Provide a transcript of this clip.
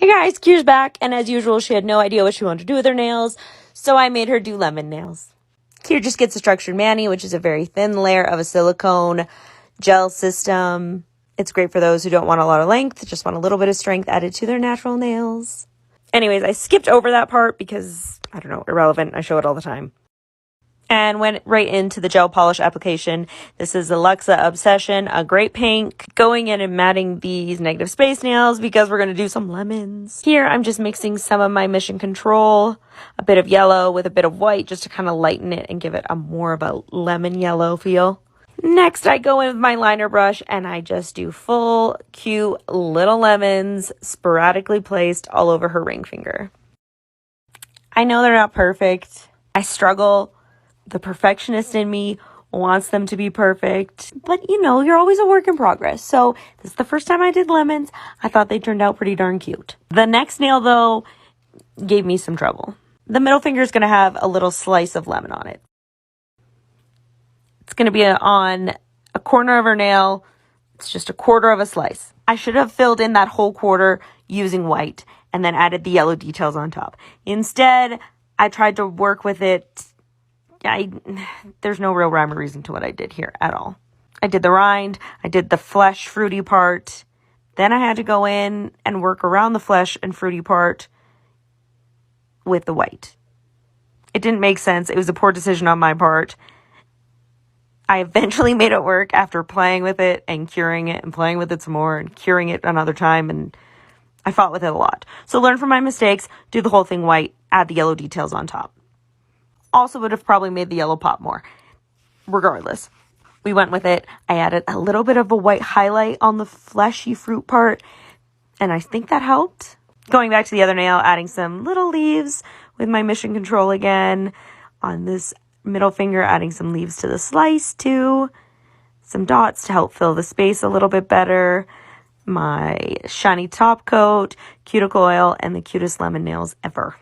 Hey guys, Kira's back, and as usual, she had no idea what she wanted to do with her nails, so I made her do lemon nails. Kira just gets a structured mani, which is a very thin layer of a silicone gel system. It's great for those who don't want a lot of length, just want a little bit of strength added to their natural nails. Anyways, I skipped over that part because, I don't know, irrelevant. I show it all the time. And went right into the gel polish application. This is the Luxa Obsession, a great pink. Going in and matting these negative space nails because we're going to do some lemons. Here, I'm just mixing some of my Mission Control, a bit of yellow with a bit of white just to kind of lighten it and give it a more of a lemon yellow feel. Next, I go in with my liner brush and I just do full, cute little lemons sporadically placed all over her ring finger. I know they're not perfect. I struggle. The perfectionist in me wants them to be perfect, but you know, you're always a work in progress. So this is the first time I did lemons. I thought they turned out pretty darn cute. The next nail though gave me some trouble. The middle finger is going to have a little slice of lemon on it. It's going to be on a corner of her nail. It's just a quarter of a slice. I should have filled in that whole quarter using white and then added the yellow details on top. Instead, I tried to work with it. There's no real rhyme or reason to what I did here at all. I did the rind, I did the flesh fruity part, then I had to go in and work around the flesh and fruity part with the white. It didn't make sense. It was a poor decision on my part. I eventually made it work after playing with it and curing it and playing with it some more and curing it another time, and I fought with it a lot. So learn from my mistakes, do the whole thing white, add the yellow details on top. Also would have probably made the yellow pop more. Regardless, we went with it. I added a little bit of a white highlight on the fleshy fruit part, and I think that helped. Going back to the other nail, adding some little leaves with my Mission Control again. On this middle finger, adding some leaves to the slice too. Some dots to help fill the space a little bit better. My shiny top coat, cuticle oil, and the cutest lemon nails ever.